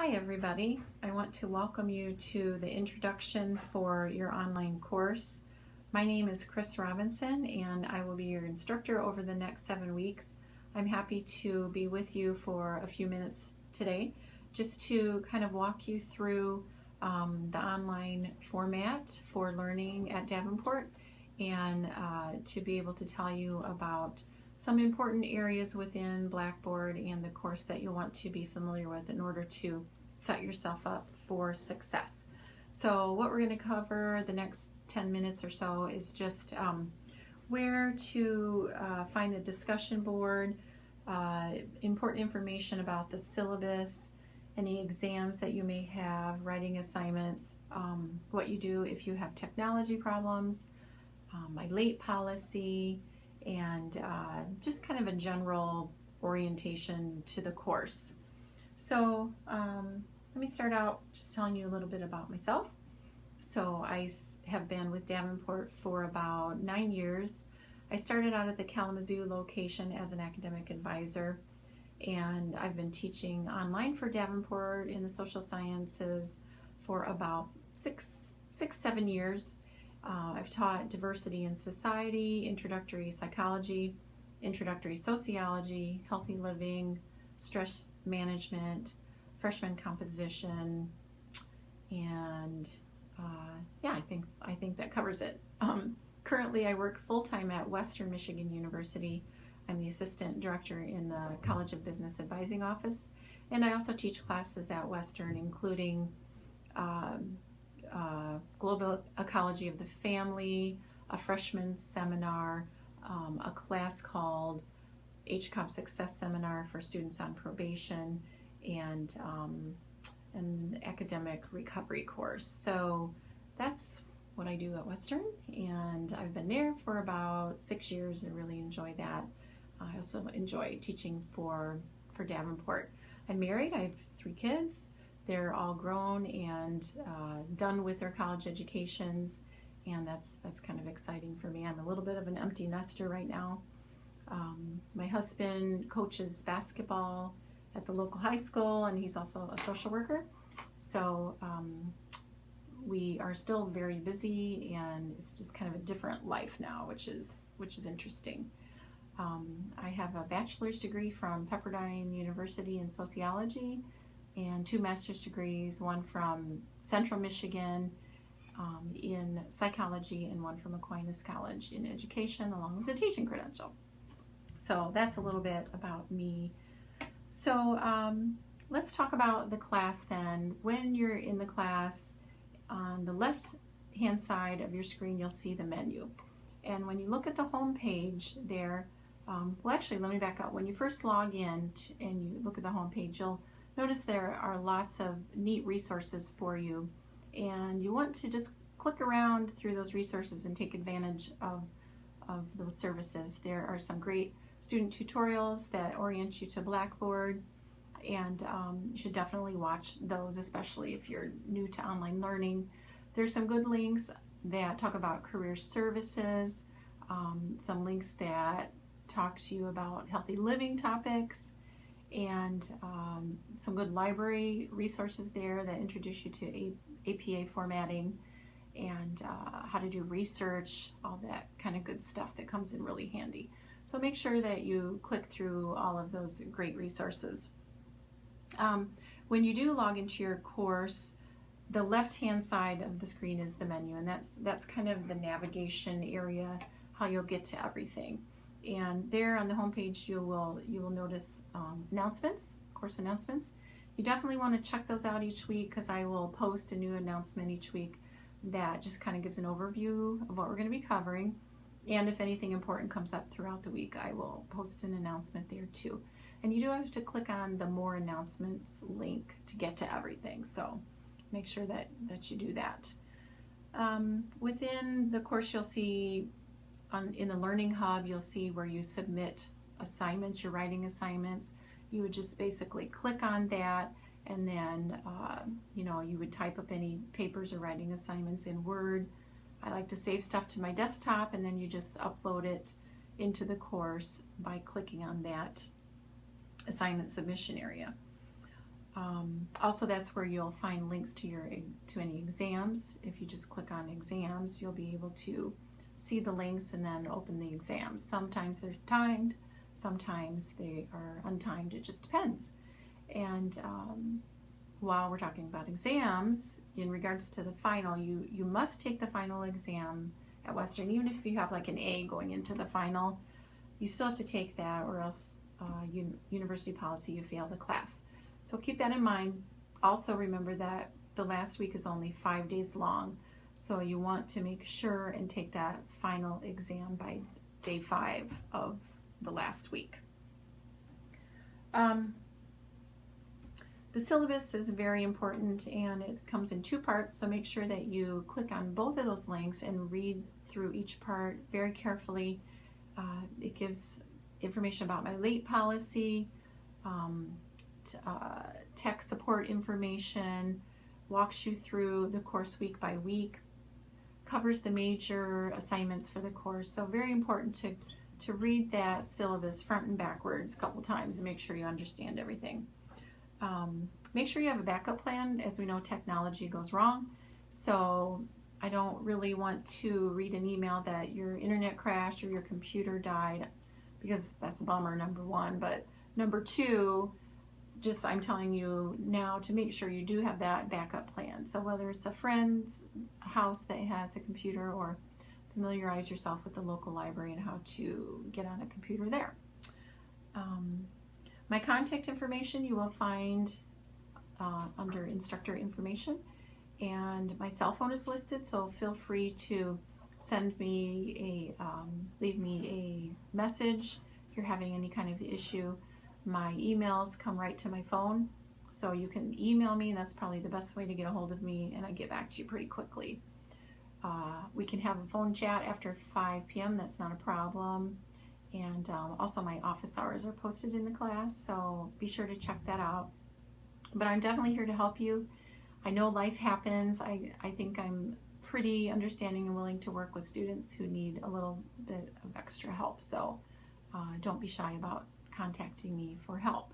Hi everybody. I want to welcome you to the introduction for your online course. My name is Chris Robinson and I will be your instructor over the next 7 weeks. I'm happy to be with you for a few minutes today just to kind of walk you through the online format for learning at Davenport and to be able to tell you about some important areas within Blackboard and the course that you'll want to be familiar with in order to set yourself up for success. So what we're going to cover the next 10 minutes or so is just where to find the discussion board, important information about the syllabus, any exams that you may have, writing assignments, what you do if you have technology problems, my late policy, and just kind of a general orientation to the course. So let me start out just telling you a little bit about myself. So I have been with Davenport for about 9 years. I started out at the Kalamazoo location as an academic advisor, and I've been teaching online for Davenport in the social sciences for about six, 7 years. I've taught diversity in society, introductory psychology, introductory sociology, healthy living, stress management, freshman composition, and yeah, I think that covers it. Currently, I work full-time at Western Michigan University. I'm the assistant director in the College of Business Advising office, and I also teach classes at Western, including global ecology of the family, a freshman seminar, a class called HCOP Success Seminar for students on probation, and an academic recovery course. So that's what I do at Western, and I've been there for about 6 years. I really enjoy that. I also enjoy teaching for Davenport. I'm married. I have 3 kids. They're all grown and done with their college educations, and that's kind of exciting for me. I'm a little bit of an empty nester right now. My husband coaches basketball at the local high school, and he's also a social worker. So we are still very busy, and it's just kind of a different life now, which is interesting. I have a bachelor's degree from Pepperdine University in sociology, and 2 master's degrees, one from Central Michigan in psychology, and one from Aquinas College in education, along with a teaching credential. So that's a little bit about me. So let's talk about the class then. When you're in the class, on the left hand side of your screen you'll see the menu, and when you look at the home page there, well, actually, let me back up. When you first log in and you look at the home page, you'll notice there are lots of neat resources for you, and you want to just click around through those resources and take advantage of those services. There are some great student tutorials that orient you to Blackboard, and you should definitely watch those, especially if you're new to online learning. There's some good links that talk about career services, some links that talk to you about healthy living topics, and some good library resources there that introduce you to APA formatting and how to do research, all that kind of good stuff that comes in really handy. So make sure that you click through all of those great resources. When you do log into your course, the left-hand side of the screen is the menu, and that's kind of the navigation area, how you'll get to everything. And there on the home page you will notice announcements, course announcements. You definitely want to check those out each week, because I will post a new announcement each week that just kind of gives an overview of what we're going to be covering. And if anything important comes up throughout the week, I will post an announcement there too. And you do have to click on the More Announcements link to get to everything, so make sure that you do that. Within the course, you'll see in the Learning Hub, you'll see where you submit assignments, your writing assignments. You would just basically click on that, and then you would type up any papers or writing assignments in Word. I like to save stuff to my desktop, and then you just upload it into the course by clicking on that assignment submission area. Also, that's where you'll find links to any exams. If you just click on exams, you'll be able to see the links and then open the exams. Sometimes they're timed, sometimes they are untimed. It just depends. And while we're talking about exams, in regards to the final, you must take the final exam at Western. Even if you have like an A going into the final, you still have to take that, or else university policy, you fail the class. So keep that in mind. Also remember that the last week is only 5 days long, so you want to make sure and take that final exam by day 5 of the last week. The syllabus is very important, and it comes in 2 parts, so make sure that you click on both of those links and read through each part very carefully. It gives information about my late policy, tech support information, walks you through the course week by week, covers the major assignments for the course. So very important to read that syllabus front and backwards a couple times and make sure you understand everything. Make sure you have a backup plan. As we know, technology goes wrong, so I don't really want to read an email that your internet crashed or your computer died, because that's a bummer, number 1. But number 2, just I'm telling you now to make sure you do have that backup plan. So whether it's a friend's house that has a computer, or familiarize yourself with the local library and how to get on a computer there. My contact information you will find under instructor information, and my cell phone is listed, so feel free to send me leave me a message if you're having any kind of issue. My emails come right to my phone, so you can email me, and that's probably the best way to get a hold of me, and I get back to you pretty quickly. We can have a phone chat after 5 p.m. That's not a problem. And also my office hours are posted in the class, so be sure to check that out. But I'm definitely here to help you. I know life happens. I think I'm pretty understanding and willing to work with students who need a little bit of extra help. So don't be shy about contacting me for help.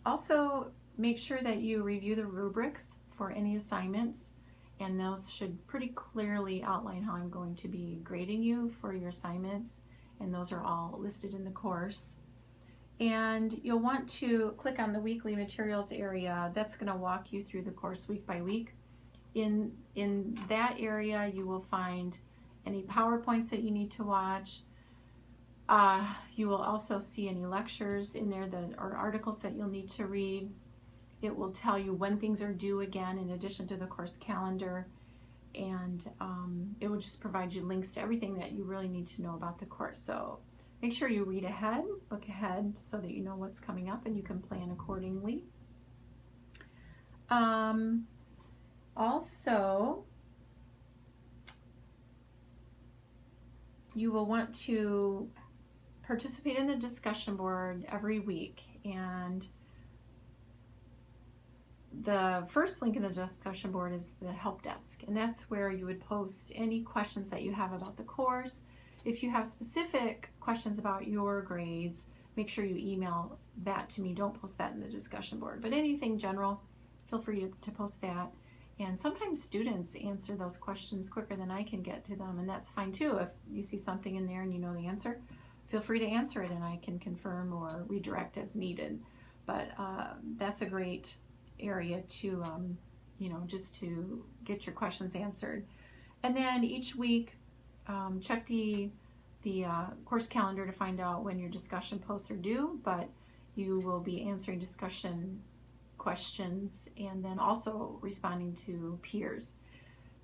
Also, make sure that you review the rubrics for any assignments, and those should pretty clearly outline how I'm going to be grading you for your assignments, and those are all listed in the course. And you'll want to click on the weekly materials area. That's going to walk you through the course week by week. In that area, you will find any PowerPoints that you need to watch. You will also see any lectures in there or articles that you'll need to read. It will tell you when things are due again, in addition to the course calendar. And it will just provide you links to everything that you really need to know about the course. So make sure you read ahead, look ahead, so that you know what's coming up and you can plan accordingly. Also, you will want to participate in the discussion board every week, and the first link in the discussion board is the help desk, and that's where you would post any questions that you have about the course. If you have specific questions about your grades, make sure you email that to me. Don't post that in the discussion board, but anything general, feel free to post that. And sometimes students answer those questions quicker than I can get to them, and that's fine too. If you see something in there and you know the answer, feel free to answer it and I can confirm or redirect as needed. But that's a great area to, just to get your questions answered. And then each week, check the course calendar to find out when your discussion posts are due, but you will be answering discussion questions and then also responding to peers.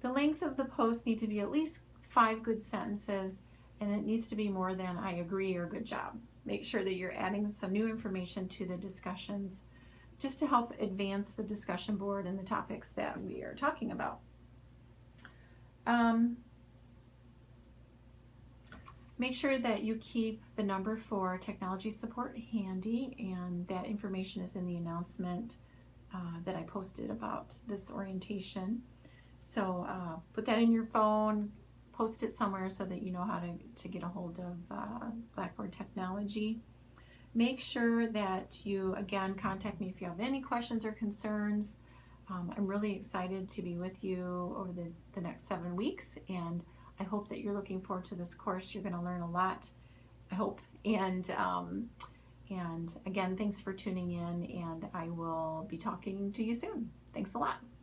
The length of the post need to be at least 5 good sentences, and it needs to be more than "I agree" or "good job." Make sure that you're adding some new information to the discussions just to help advance the discussion board and the topics that we are talking about. Make sure that you keep the number for technology support handy, and that information is in the announcement that I posted about this orientation. So put that in your phone, post it somewhere so that you know how to get a hold of Blackboard Technology. make sure that you, again, contact me if you have any questions or concerns. I'm really excited to be with you over the next 7 weeks, and I hope that you're looking forward to this course. You're going to learn a lot, I hope. And again, thanks for tuning in, and I will be talking to you soon. Thanks a lot.